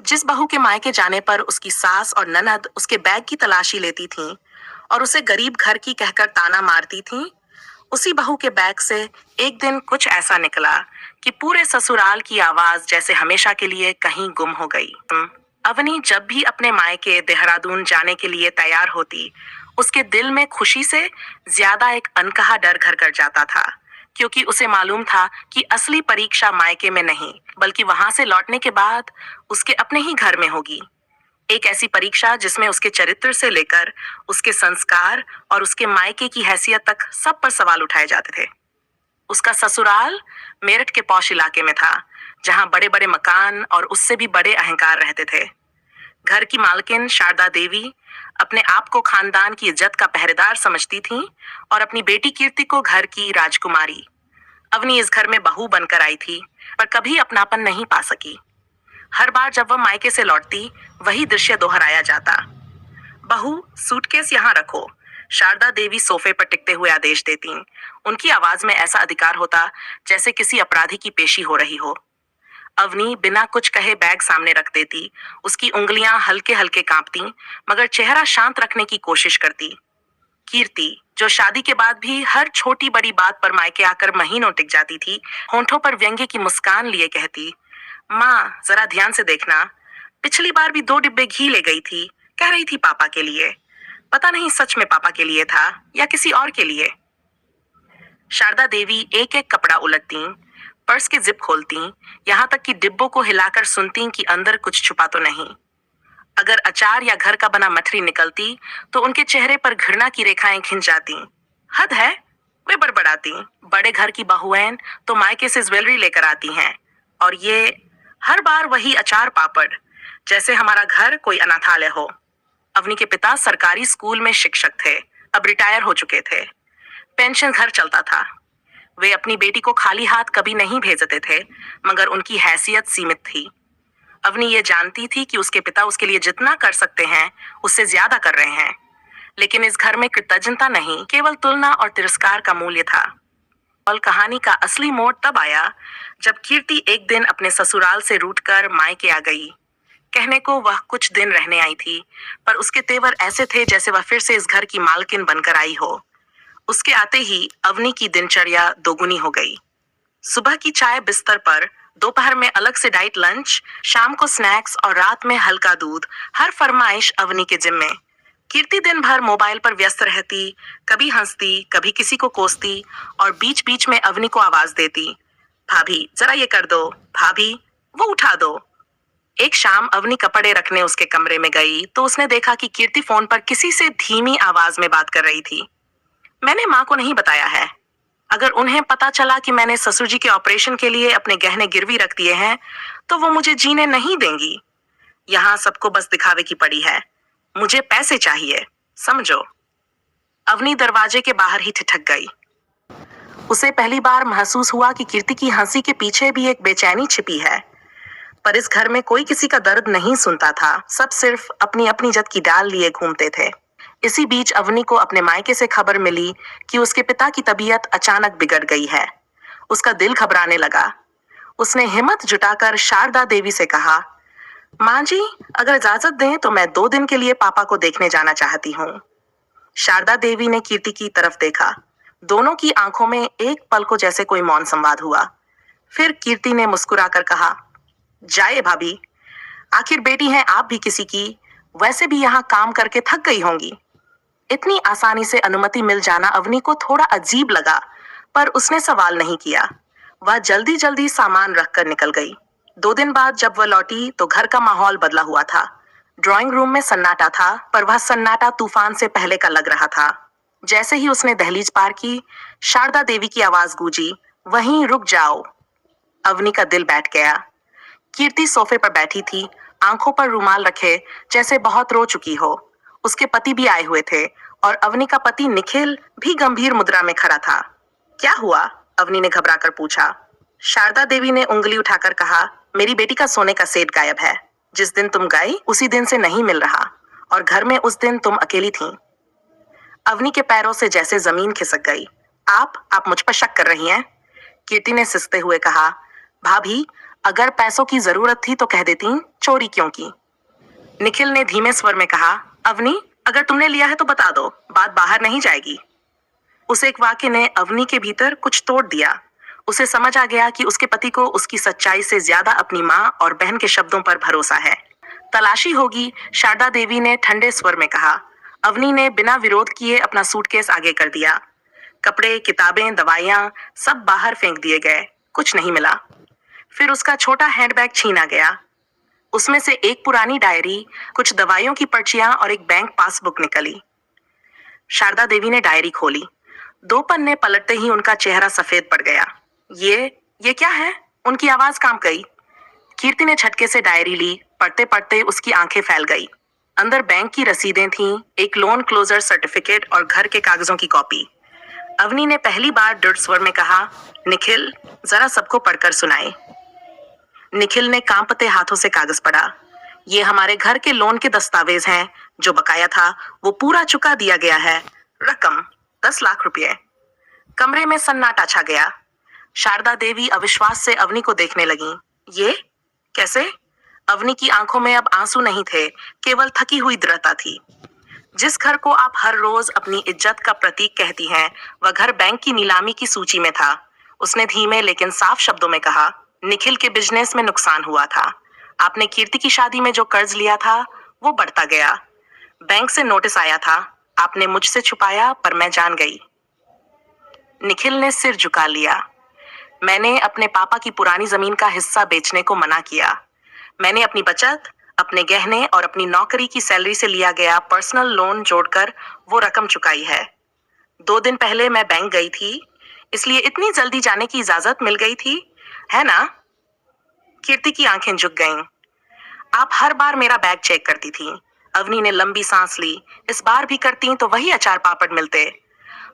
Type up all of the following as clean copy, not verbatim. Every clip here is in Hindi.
जिस बहू के मायके जाने पर उसकी सास और ननद उसके बैग की तलाशी लेती थीं और उसे गरीब घर की कहकर ताना मारती थीं, उसी बहू के बैग से एक दिन कुछ ऐसा निकला कि पूरे ससुराल की आवाज जैसे हमेशा के लिए कहीं गुम हो गई। अवनी जब भी अपने मायके देहरादून जाने के लिए तैयार होती, उसके दिल में खुशी से ज्यादा एक अनकहा डर घर कर जाता था, क्योंकि उसे मालूम था कि असली परीक्षा मायके में नहीं बल्कि वहां से लौटने के बाद उसके अपने ही घर में होगी। एक ऐसी परीक्षा जिसमें उसके चरित्र से लेकर उसके संस्कार और उसके मायके की हैसियत तक सब पर सवाल उठाए जाते थे। उसका ससुराल मेरठ के पौष इलाके में था, जहां बड़े बड़े मकान और उससे भी बड़े अहंकार रहते थे। घर की मालकिन शारदा देवी अपने आप को खानदान की इज्जत का पहरेदार समझती थीं और अपनी बेटी कीर्ति को घर की राजकुमारी। अवनी इस घर में बहू बनकर आई थी, पर कभी अपनापन नहीं पा सकी। हर बार जब वह मायके से लौटती, वही दृश्य दोहराया जाता। बहू, सूटकेस यहाँ रखो, शारदा देवी सोफे पर टिकते हुए आदेश देती। उनकी आवाज में ऐसा अधिकार होता जैसे किसी अपराधी की पेशी हो रही हो। अवनी बिना कुछ कहे बैग सामने रख देती। उसकी उंगलियां हल्के हल्के कांपती, मगर चेहरा शांत रखने की कोशिश करती। कीर्ति, जो शादी के बाद भी हर छोटी बड़ी बात पर मायके आकर महीनों टिक जाती थी, होंठों पर व्यंग्य की मुस्कान लिए कहती, माँ जरा ध्यान से देखना, पिछली बार भी 2 डिब्बे घी ले गई थी, कह रही थी पापा के लिए। पता नहीं सच में पापा के लिए था या किसी और के लिए। शारदा देवी एक एक कपड़ा उलटती, पर्स के जिप खोलती, यहाँ तक कि डिब्बों को हिलाकर सुनती कि अंदर कुछ छुपा तो नहीं। अगर अचार या घर का बना मठरी निकलती तो उनके चेहरे पर घृणा की रेखाएं खिंच जाती। हद है, वे बड़बड़ाती, बड़े घर की बहुएं तो मायके से ज्वेलरी लेकर आती हैं, और ये हर बार वही अचार पापड़, जैसे हमारा घर कोई अनाथालय हो। अवनी के पिता सरकारी स्कूल में शिक्षक थे, अब रिटायर हो चुके थे। पेंशन घर चलता था। वे अपनी बेटी को खाली हाथ कभी नहीं भेजते थे, मगर उनकी हैसियत सीमित थी। अवनी ये जानती थी कि उसके पिता उसके लिए जितना कर सकते हैं उससे ज्यादा कर रहे हैं, लेकिन इस घर में कृतज्ञता नहीं, केवल तुलना और तिरस्कार का मूल्य था। और कहानी का असली मोड़ तब आया जब कीर्ति एक दिन अपने ससुराल से रूठकर मायके आ गई। कहने को वह कुछ दिन रहने आई थी, पर उसके तेवर ऐसे थे जैसे वह फिर से इस घर की मालकिन बनकर आई हो। उसके आते ही अवनी की दिनचर्या दोगुनी हो गई। सुबह की चाय बिस्तर पर, दोपहर में अलग से डाइट लंच, शाम को स्नैक्स और रात में हल्का दूध, हर फरमाइश अवनी के जिम्मे। कीर्ति दिन भर मोबाइल पर व्यस्त रहती, कभी हंसती, कभी किसी को कोसती, और बीच बीच में अवनी को आवाज देती, भाभी जरा ये कर दो, भाभी वो उठा दो। एक शाम अवनी कपड़े रखने उसके कमरे में गई तो उसने देखा कि कीर्ति फोन पर किसी से धीमी आवाज में बात कर रही थी। मैंने माँ को नहीं बताया है। अगर उन्हें पता चला कि मैंने ससुर जी के ऑपरेशन के लिए अपने गहने गिरवी रख दिए हैं, तो वो मुझे जीने नहीं देंगी। यहाँ सबको बस दिखावे की पड़ी है, मुझे पैसे चाहिए, समझो। अवनी दरवाजे के बाहर ही ठिठक गई। उसे पहली बार महसूस हुआ कि कीर्ति की हंसी के पीछे भी एक बेचैनी छिपी है। पर इस घर में कोई किसी का दर्द नहीं सुनता था, सब सिर्फ अपनी अपनी जद की डाल लिए घूमते थे। इसी बीच अवनी को अपने मायके से खबर मिली कि उसके पिता की तबीयत अचानक बिगड़ गई है। उसका दिल घबराने लगा। उसने हिम्मत जुटाकर शारदा देवी से कहा, माँ जी अगर इजाजत दें तो मैं 2 दिन के लिए पापा को देखने जाना चाहती हूँ। शारदा देवी ने कीर्ति की तरफ देखा। दोनों की आंखों में एक पल को जैसे कोई मौन संवाद हुआ। फिर कीर्ति ने मुस्कुराकर कहा, जाए भाभी, आखिर बेटी हैं आप भी किसी की, वैसे भी यहाँ काम करके थक गई होंगी। इतनी आसानी से अनुमति मिल जाना अवनी को थोड़ा अजीब लगा, पर उसने सवाल नहीं किया। वह जल्दी जल्दी सामान रखकर निकल गई। 2 दिन बाद जब वह लौटी तो घर का माहौल बदला हुआ था। ड्राइंग रूम में सन्नाटा था, पर वह सन्नाटा तूफान से पहले का लग रहा था। जैसे ही उसने दहलीज पार की, शारदा देवी की आवाज गूंजी, वहीं रुक जाओ। अवनी का दिल बैठ गया। कीर्ति सोफे पर बैठी थी, आंखों पर रुमाल रखे, जैसे बहुत रो चुकी हो। उसके पति भी आए हुए थे और अवनी का पति निखिल भी गंभीर मुद्रा में खड़ा था। क्या हुआ? अवनी ने घबराकर पूछा। शारदा देवी ने उंगली उठाकर कहा, मेरी बेटी का सोने का सेट गायब है। जिस दिन तुम गई उसी दिन से नहीं मिल रहा, और घर में उस दिन तुम अकेली थीं। अवनी के पैरों से जैसे जमीन खिसक गई। आप मुझ पर शक कर रही हैं? कीर्ति ने सिसते हुए कहा, भाभी अगर पैसों की जरूरत थी तो कह देती, चोरी क्यों की? निखिल ने धीमे स्वर में कहा, अवनी, अगर तुमने लिया है तो बता दो, बात बाहर नहीं जाएगी। उस एक वाक्य ने अवनी के भीतर कुछ तोड़ दिया। उसे समझ आ गया कि उसके पति को उसकी सच्चाई से ज्यादा अपनी माँ और बहन के शब्दों पर भरोसा है। तलाशी होगी, शारदा देवी ने ठंडे स्वर में कहा। अवनी ने बिना विरोध किए अपना सूटकेस आगे कर दिया। कपड़े, किताबें, दवाइयां सब बाहर फेंक दिए गए। कुछ नहीं मिला। फिर उसका छोटा हैंडबैग छीना गया। उसमें से एक पुरानी डायरी, कुछ दवाइयों की पर्चियां और एक बैंक पासबुक निकली। शारदा देवी ने डायरी खोली। 2 पन्ने पलटते ही उनका चेहरा सफेद पड़ गया। ये क्या है? उनकी आवाज कांप गई। कीर्ति ने झटके से डायरी ली। पढ़ते पढ़ते उसकी आंखें फैल गई। अंदर बैंक की रसीदें थीं, एक लोन क्लोजर सर्टिफिकेट और घर के कागजों की कॉपी। अवनी ने पहली बार दृढ़ स्वर में कहा, निखिल, जरा सबको पढ़कर सुनाए। निखिल ने कांपते हाथों से कागज पढ़ा। ये हमारे घर के लोन के दस्तावेज हैं। जो बकाया था वो पूरा चुका दिया गया है। रकम 10 लाख रुपए। कमरे में सन्नाटा छा गया। शारदा देवी अविश्वास से अवनी को देखने लगी। ये कैसे? अवनी की आंखों में अब आंसू नहीं थे, केवल थकी हुई दृढ़ता थी। जिस घर को आप हर रोज अपनी इज्जत का प्रतीक कहती हैं, वह घर बैंक की नीलामी की सूची में था। उसने धीमे लेकिन साफ शब्दों में कहा, निखिल के बिजनेस में नुकसान हुआ था। आपने कीर्ति की शादी में जो कर्ज लिया था वो बढ़ता गया। बैंक से नोटिस आया था। आपने मुझसे छुपाया, पर मैं जान गई। निखिल ने सिर झुका लिया। मैंने अपने पापा की पुरानी जमीन का हिस्सा बेचने को मना किया। मैंने अपनी बचत, अपने गहने और अपनी नौकरी की सैलरी से लिया गया पर्सनल लोन जोड़कर वो रकम चुकाई है। 2 दिन पहले मैं बैंक गई थी, इसलिए इतनी जल्दी जाने की इजाजत मिल गई थी, है ना? कीर्ति की आंखें झुक गईं। आप हर बार मेरा बैग चेक करती थी। अवनी ने लंबी सांस ली। इस बार भी करती तो वही अचार पापड़ मिलते।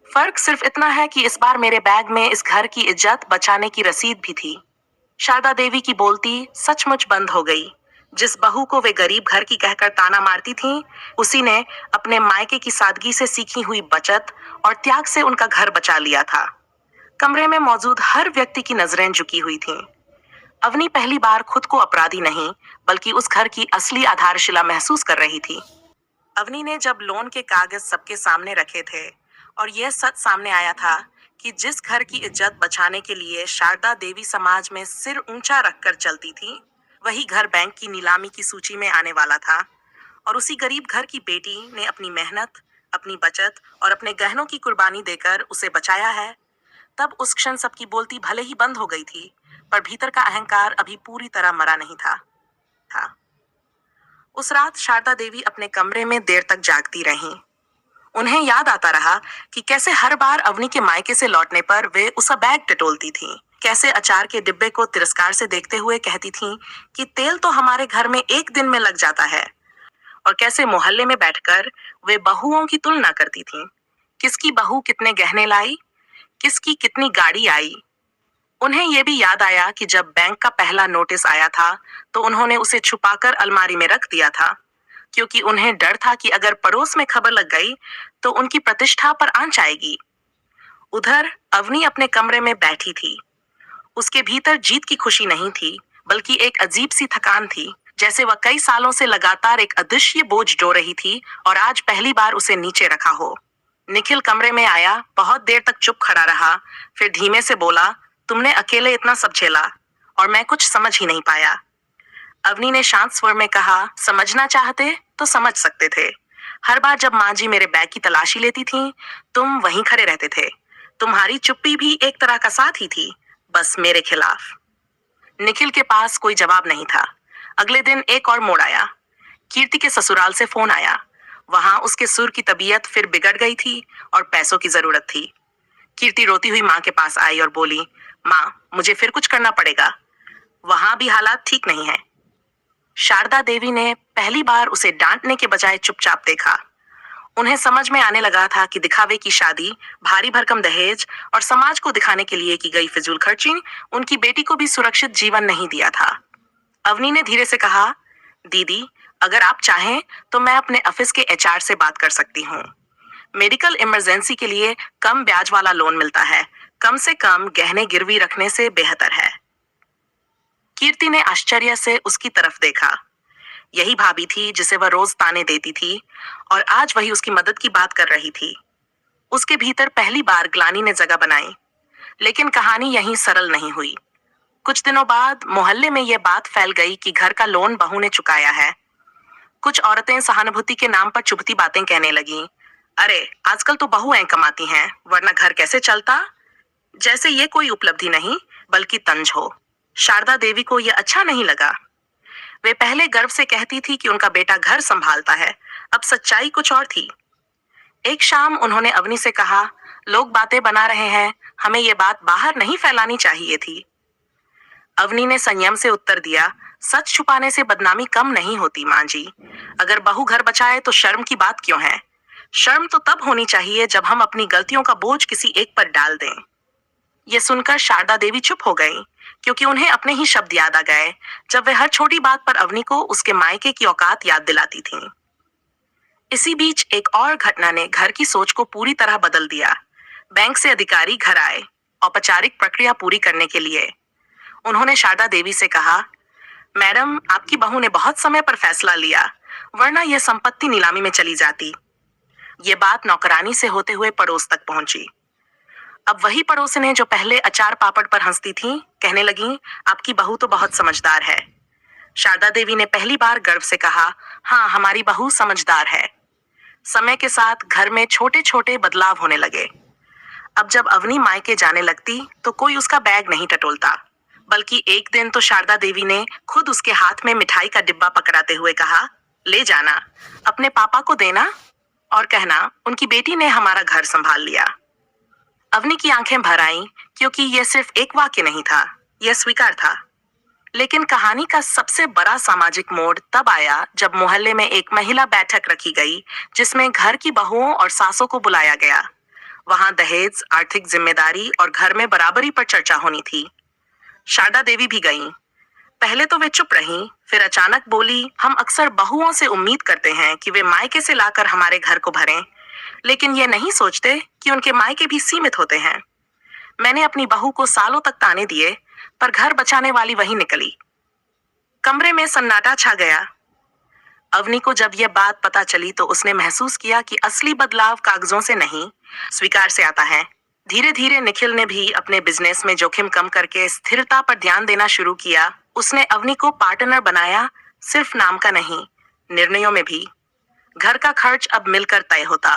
फर्क सिर्फ इतना है कि इस बार मेरे बैग में इस घर की इज्जत बचाने की रसीद भी थी। शारदा देवी की बोलती सचमुच बंद हो गई। जिस बहू को वे गरीब घर की कहकर ताना मारती थीं, उसी ने अपने मायके की सादगी से सीखी हुई बचत और त्याग से उनका घर बचा लिया था। कमरे में मौजूद हर व्यक्ति की नजरें झुकी हुई थीं। अवनी पहली बार खुद को अपराधी नहीं, बल्कि उस घर की असली आधारशिला महसूस कर रही थी। अवनी ने जब लोन के कागज सबके सामने रखे थे और यह सच सामने आया था कि जिस घर की इज्जत बचाने के लिए शारदा देवी समाज में सिर ऊंचा रखकर चलती थी, वही घर बैंक की नीलामी की सूची में आने वाला था, और उसी गरीब घर की बेटी ने अपनी मेहनत, अपनी बचत और अपने गहनों की कुर्बानी देकर उसे बचाया है, तब उस क्षण सबकी बोलती भले ही बंद हो गई थी, पर भीतर का अहंकार अभी पूरी तरह मरा नहीं था। उस रात शारदा देवी अपने कमरे में देर तक जागती रहीं। उन्हें याद आता रहा कि कैसे हर बार अवनी के मायके से लौटने पर वे उसका बैग टटोलती थीं, कैसे अचार के डिब्बे को तिरस्कार से देखते हुए कहती थीं कि तेल तो हमारे घर में 1 दिन में लग जाता है, और कैसे मोहल्ले में बैठकर वे बहुओं की तुलना करती थीं। किसकी बहू कितने गहने लाई, किसकी कितनी गाड़ी आई। उन्हें यह भी याद आया कि जब बैंक का पहला नोटिस आया था तो उन्होंने उसे छुपाकर अलमारी में रख दिया था, क्योंकि उन्हें डर था कि अगर पड़ोस में खबर लग गई तो उनकी प्रतिष्ठा पर आंच आएगी। उधर अवनी अपने कमरे में बैठी थी। उसके भीतर जीत की खुशी नहीं थी, बल्कि एक अजीब सी थकान थी, जैसे वह कई सालों से लगातार एक अदृश्य बोझ ढो रही थी और आज पहली बार उसे नीचे रखा हो। निखिल कमरे में आया, बहुत देर तक चुप खड़ा रहा, फिर धीमे से बोला, तुमने अकेले इतना सब झेला और मैं कुछ समझ ही नहीं पाया। अवनी ने शांत स्वर में कहा, समझना चाहते तो समझ सकते थे। हर बार जब माँ जी मेरे बैग की तलाशी लेती थीं, तुम वहीं खड़े रहते थे। तुम्हारी चुप्पी भी एक तरह का साथ ही थी, बस मेरे खिलाफ। निखिल के पास कोई जवाब नहीं था। अगले दिन एक और मोड़ आया। कीर्ति के ससुराल से फोन आया। वहां उसके सुर की तबीयत फिर बिगड़ गई थी और पैसों की जरूरत थी। कीर्ति रोती हुई माँ के पास आई और बोली, माँ, मुझे फिर कुछ करना पड़ेगा, वहां भी हालात ठीक नहीं है। शारदा देवी ने पहली बार उसे डांटने के बजाय चुपचाप देखा। उन्हें समझ में आने लगा था कि दिखावे की शादी, भारी भरकम दहेज और समाज को दिखाने के लिए की गई फिजूल खर्ची उनकी बेटी को भी सुरक्षित जीवन नहीं दिया था। अवनी ने धीरे से कहा, दीदी, अगर आप चाहें तो मैं अपने ऑफिस के एचआर से बात कर सकती हूँ। मेडिकल इमरजेंसी के लिए कम ब्याज वाला लोन मिलता है, कम से कम गहने गिरवी रखने से बेहतर है। कीर्ति ने आश्चर्य से उसकी तरफ देखा। यही भाभी थी जिसे वह रोज ताने देती थी और आज वही उसकी मदद की बात कर रही थी। उसके भीतर पहली बार ग्लानि ने जगह बनाई। लेकिन कहानी यहीं सरल नहीं हुई। कुछ दिनों बाद मोहल्ले में यह बात फैल गई कि घर का लोन बहू ने चुकाया है। कुछ औरतें सहानुभूति के नाम पर चुभती बातें कहने लगीं। अरे, आजकल तो बहुएं कमाती हैं, वरना घर कैसे चलता? जैसे ये कोई उपलब्धि नहीं, बल्कि तंज हो। शारदा देवी को यह अच्छा नहीं लगा। वे पहले गर्व से कहती थी कि उनका बेटा घर संभालता है, अब सच्चाई कुछ और थी। एक शाम उन्होंने अवनी से कहा, लोग बातें बना रहे हैं, हमें ये बात बाहर नहीं फैलानी चाहिए थी। अवनी ने संयम से उत्तर दिया, सच छुपाने से बदनामी कम नहीं होती मां जी। अगर बहू घर बचाए तो शर्म की बात क्यों है? शर्म तो तब होनी चाहिए जब हम अपनी गलतियों का बोझ किसी एक पर डाल दें। ये सुनकर शारदा देवी चुप हो गई, क्योंकि उन्हें अपने ही शब्द याद आ गए जब वे हर छोटी बात पर अवनी को उसके मायके की औकात याद दिलाती थीं। इसी बीच एक और घटना ने घर की सोच को पूरी तरह बदल दिया। बैंक से अधिकारी घर आए, औपचारिक प्रक्रिया पूरी करने के लिए। उन्होंने शारदा देवी से कहा, मैडम, आपकी बहू ने बहुत समय पर फैसला लिया, वरना यह संपत्ति नीलामी में चली जाती। ये बात नौकरानी से होते हुए पड़ोस तक पहुंची। अब वही पड़ोसनें जो पहले अचार पापड़ पर हंसती थीं, कहने लगीं, आपकी बहू तो बहुत समझदार है। शारदा देवी ने पहली बार गर्व से कहा, हाँ, हमारी बहू समझदार है। समय के साथ घर में छोटे छोटे बदलाव होने लगे। अब जब अवनी मायके जाने लगती तो कोई उसका बैग नहीं टटोलता, बल्कि एक दिन तो शारदा देवी ने खुद उसके हाथ में मिठाई का डिब्बा पकड़ाते हुए कहा, ले जाना, अपने पापा को देना और कहना, उनकी बेटी ने हमारा घर संभाल लिया। अवनी की आंखें भर आईं, क्योंकि यह सिर्फ एक वाक्य नहीं था, यह स्वीकार था। लेकिन कहानी का सबसे बड़ा सामाजिक मोड़ तब आया जब मोहल्ले में एक महिला बैठक रखी गई, जिसमें घर की बहुओं और सासों को बुलाया गया। वहां दहेज, आर्थिक जिम्मेदारी और घर में बराबरी पर चर्चा होनी थी। शारदा देवी भी गईं। पहले तो वे चुप रहीं, फिर अचानक बोली, हम अक्सर बहुओं से उम्मीद करते हैं कि वे मायके से लाकर हमारे घर को भरें, लेकिन ये नहीं सोचते कि उनके मायके भी सीमित होते हैं। मैंने अपनी बहू को सालों तक ताने दिए, पर घर बचाने वाली वही निकली। कमरे में सन्नाटा छा गया। अवनी को जब यह बात पता चली तो उसने महसूस किया कि असली बदलाव कागजों से नहीं, स्वीकार से आता है। धीरे धीरे निखिल ने भी अपने बिजनेस में जोखिम कम करके स्थिरता पर ध्यान देना शुरू किया। उसने अवनी को पार्टनर बनाया, सिर्फ नाम का नहीं, निर्णयों में भी। घर का खर्च अब मिलकर तय होता।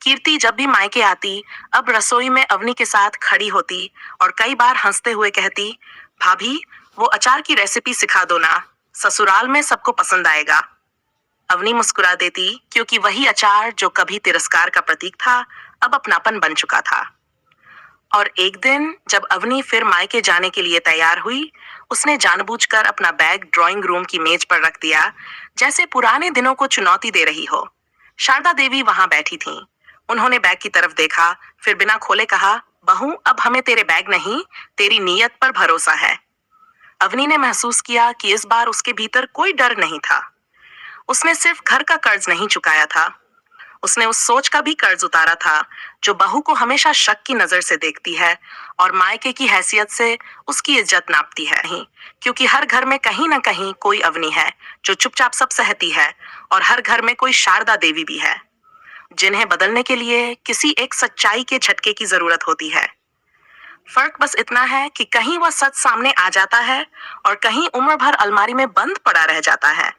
कीर्ति जब भी मायके आती, अब रसोई में अवनी के साथ खड़ी होती और कई बार हंसते हुए कहती, भाभी, वो अचार की रेसिपी सिखा दो ना, ससुराल में सबको पसंद आएगा। अवनी मुस्कुरा देती, क्योंकि वही अचार जो कभी तिरस्कार का प्रतीक था, अब अपनापन बन चुका था। और एक दिन जब अवनी फिर मायके जाने के लिए तैयार हुई, उसने जानबूझकर अपना बैग ड्राइंग रूम की मेज पर रख दिया, जैसे पुराने दिनों को चुनौती दे रही हो। शारदा देवी वहां बैठी थीं। उन्होंने बैग की तरफ देखा, फिर बिना खोले कहा, बहू, अब हमें तेरे बैग नहीं, तेरी नीयत पर भरोसा है। अवनी ने महसूस किया कि इस बार उसके भीतर कोई डर नहीं था। उसने सिर्फ घर का कर्ज नहीं चुकाया था, उसने उस सोच का भी कर्ज उतारा था जो बहू को हमेशा शक की नजर से देखती है और मायके की हैसियत से उसकी इज्जत नापती है। नहीं, क्योंकि हर घर में कहीं ना कहीं कोई अवनी है जो चुपचाप सब सहती है, और हर घर में कोई शारदा देवी भी है, जिन्हें बदलने के लिए किसी एक सच्चाई के झटके की जरूरत होती है। फर्क बस इतना है कि कहीं वह सच सामने आ जाता है और कहीं उम्र भर अलमारी में बंद पड़ा रह जाता है।